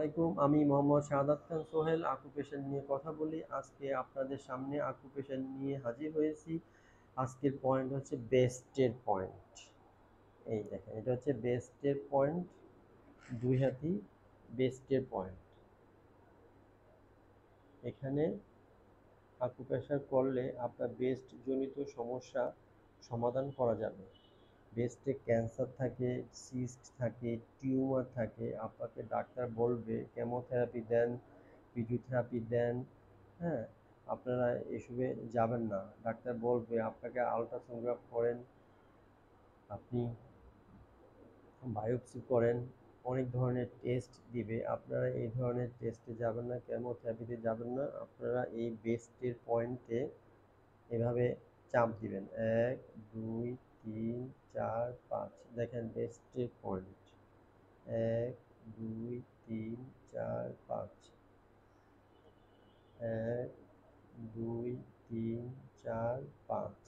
আলাইকুম, আমি মোহাম্মদ শাহাদাত খান সোহেল আকুপেশন নিয়ে কথা বলি। আজকে আপনাদের সামনে আকুপেশন নিয়ে হাজির হয়েছি। আজকের পয়েন্ট হচ্ছে বেস্টের পয়েন্ট। এই দেখেন, এটা হচ্ছে বেস্টের পয়েন্ট, দুই হাতি বেস্টের পয়েন্ট। এখানে আকুপ্রেশার করলে আপনার বেস্ট জনিত সমস্যা সমাধান করা যাবে। বেস্টে ক্যান্সার থাকে, সিস্ট থাকে, টিউমার থাকে, আপনাকে ডাক্তার বলবে কেমোথেরাপি দেন, ফিজিওথেরাপি দেন। হ্যাঁ, আপনারা এসবে যাবেন না। ডাক্তার বলবে আপনাকে আলট্রাসোনোগ্রাফ করেন, আপনি বায়োপসি করেন, অনেক ধরনের টেস্ট দিবে। আপনারা এই ধরনের টেস্টে যাবেন না, কেমোথেরাপিতে যাবেন না। আপনারা এই বেস্টের পয়েন্টে এভাবে চাপ দিবেন, 1 2 3 4 5। দেখেন বেস্টের পয়েন্ট, 1 2 3 4 5, 1 2 3 4 5,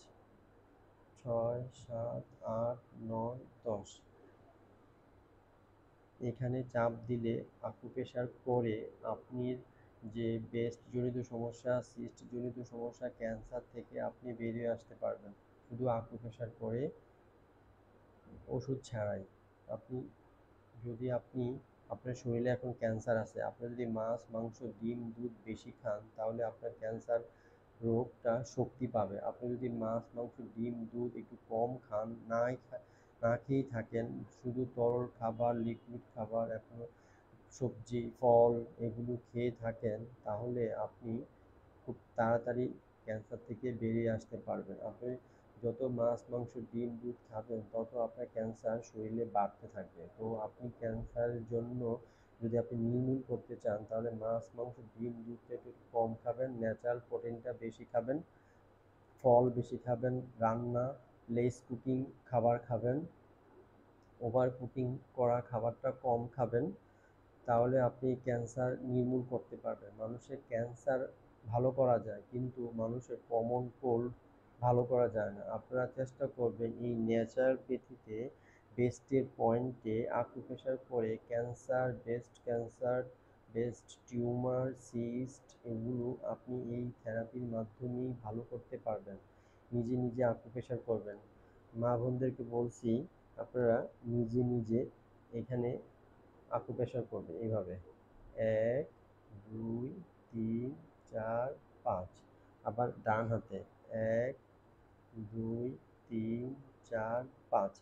6 7 8 9 10। এখানে চাপ দিলে আকুপ্রেশার করে আপনি যে বেস্ট জনিত সমস্যা, সিস্ট জনিত সমস্যা, ক্যান্সার থেকে আপনি বেরিয়ে আসতে পারবেন শুধু আকুপ্রেশার করে, ওষুধ ছাড়াই। আপনি যদি আপনার শরীরে এখন ক্যান্সার আছে, আপনি যদি মাছ মাংস ডিম দুধ বেশি খান তাহলে আপনার ক্যান্সার রোগটা শক্তি পাবে। আপনি যদি মাছ মাংস ডিম দুধ একটু কম খান, না খেয়েই থাকেন, শুধু তরল খাবার লিকুইড খাবার এখন সবজি ফল এগুলো খেয়ে থাকেন, তাহলে আপনি খুব তাড়াতাড়ি ক্যান্সার থেকে বেরিয়ে আসতে পারবেন। আপনি যত মাছ মাংস ডিম দুধ খাবেন তত আপনার ক্যান্সার শরীরে বাড়তে থাকবে। তো আপনি ক্যান্সারের জন্য যদি আপনি নির্মূল করতে চান তাহলে মাছ মাংস ডিম দুধটা একটু কম খাবেন, ন্যাচারাল প্রোটিনটা বেশি খাবেন, ফল বেশি খাবেন, রান্না লেস কুকিং খাবার খাবেন, ওভার কুকিং করা খাবারটা কম খাবেন। তাহলে আপনি ক্যান্সার নির্মূল করতে পারবেন। মানুষের ক্যান্সার ভালো করা যায়, কিন্তু মানুষের কমন কোল্ড ভালো করা যায় না। আপনারা চেষ্টা করবেন এই ন্যাচারালপ্যাথিতে বেস্টের পয়েন্টে আকুপ্রেশার করে ক্যান্সার, বেস্ট টিউমার, সিস্ট এগুলো আপনি এই থেরাপির মাধ্যমেই ভালো করতে পারবেন। নিজে নিজে আকুপ্রেশার করবেন। মা বোনদেরকে বলছি, আপনারা নিজে নিজে এখানে আকুপ্রেশার করবেন এইভাবে, 1 2 3 4 5। আবার ডান হাতে 1 2 3 4 5।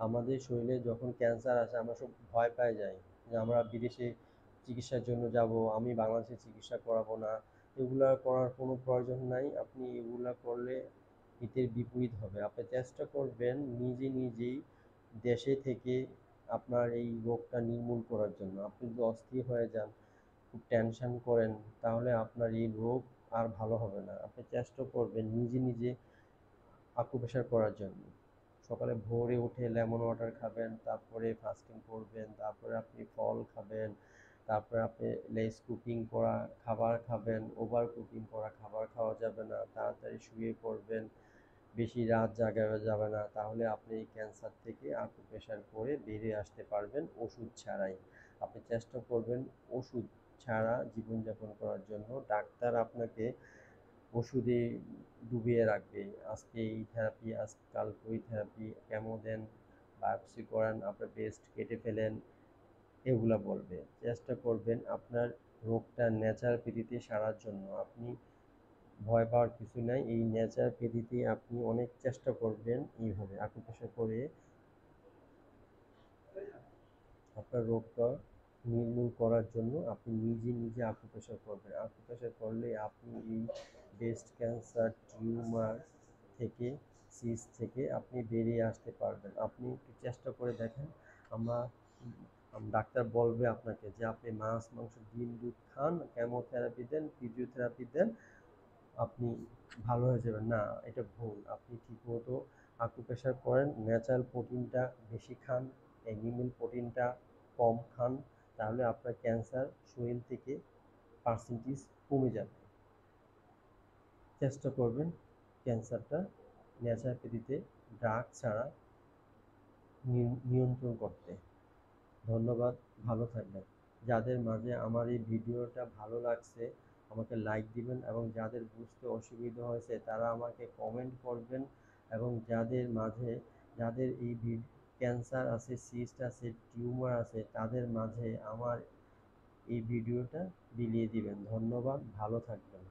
আমাদের শরীরে যখন ক্যান্সার আসে আমরা সব ভয় পেয়ে যাই যে আমরা বিদেশে চিকিৎসার জন্য যাব, আমি বাংলাদেশে চিকিৎসা করাবো না। এগুলা করার কোনো প্রয়োজন নাই। আপনি এগুলা করলে হিতের বিপরীত হবে। আপনি চেষ্টা করবেন নিজে নিজেই দেশে থেকে আপনার এই রোগটা নির্মূল করার জন্য। আপনি যদি অস্থির হয়ে যান, খুব টেনশন করেন, তাহলে আপনার এই রোগ আর ভালো হবে না। আপনি চেষ্টা করবেন নিজে নিজে আকুপ্রেশার করার জন্য। সকালে ভোরে উঠে লেমন ওয়াটার খাবেন, তারপরে ফাস্টিং করবেন, তারপরে আপনি ফল খাবেন, তারপরে আপনি লেস কুকিং করা খাবার খাবেন। ওভার কুকিং করা খাবার খাওয়া যাবে না। তাড়াতাড়ি শুয়ে পড়বেন, বেশি রাত জাগা যাবে না। তাহলে আপনি এই ক্যান্সার থেকে আকুপ্রেশার করে বেরিয়ে আসতে পারবেন ওষুধ ছাড়াই। আপনি চেষ্টা করবেন ওষুধ ছাড়া জীবনযাপন করার জন্য। ডাক্তার আপনাকে ওষুধে ডুবিয়ে রাখবে, আজকে এই থেরাপি, আজকাল ওই থেরাপি, কেমো দেন, বায়োপসি করান, আপনার ব্রেস্ট কেটে ফেলেন, এগুলা বলবে। চেষ্টা করবেন আপনার রোগটা ন্যাচারালপ্যাথিতে সারার জন্য। আপনি ভয় পাওয়ার কিছু নাই। এই ন্যাচারালপ্যাথিতে আপনি অনেক চেষ্টা করবেন এইভাবে আকুপ্রেশার করে আপনার রোগটা নির্মূল করার জন্য। আপনি নিজে নিজে আকুপ্রেশার করবেন। আকুপ্রেশার করলে আপনি এই ব্রেস্ট ক্যান্সার, টিউমার থেকে, সিস্ট থেকে আপনি বেরিয়ে আসতে পারবেন। আপনি একটু চেষ্টা করে দেখেন। আমরা ডাক্তার বলবে আপনাকে যে আপনি মাছ মাংস ডিম দুধ খান, কেমোথেরাপি দেন, ফিজিওথেরাপি দেন, আপনি ভালো হয়ে যাবেন। না, এটা ভুল। আপনি ঠিকমতো আকুপ্রেশার করেন, ন্যাচারাল প্রোটিনটা বেশি খান, অ্যানিমেল প্রোটিনটা কম খান, তাহলে আপনার ক্যান্সার শরীর থেকে পার্সেন্টেজ কমে যাবে। চেষ্টা করবেন ক্যান্সারটা ন্যাচারালপ্যাথিতে ড্রাগ ছাড়া নিয়ন্ত্রণ করতে। ধন্যবাদ, ভালো থাকবেন। যাদের মাঝে আমার এই ভিডিওটা ভালো লাগছে আমাকে লাইক দিবেন, এবং যাদের বুঝতে অসুবিধা হয়েছে তারা আমাকে কমেন্ট করবেন, এবং যাদের মাঝে যাদের এই ক্যান্সার আছে, সিস্ট আছে, টিউমার আছে, তাদের মাঝে আমার এই ভিডিওটা বিলিয়ে দিবেন। ধন্যবাদ, ভালো থাকবেন।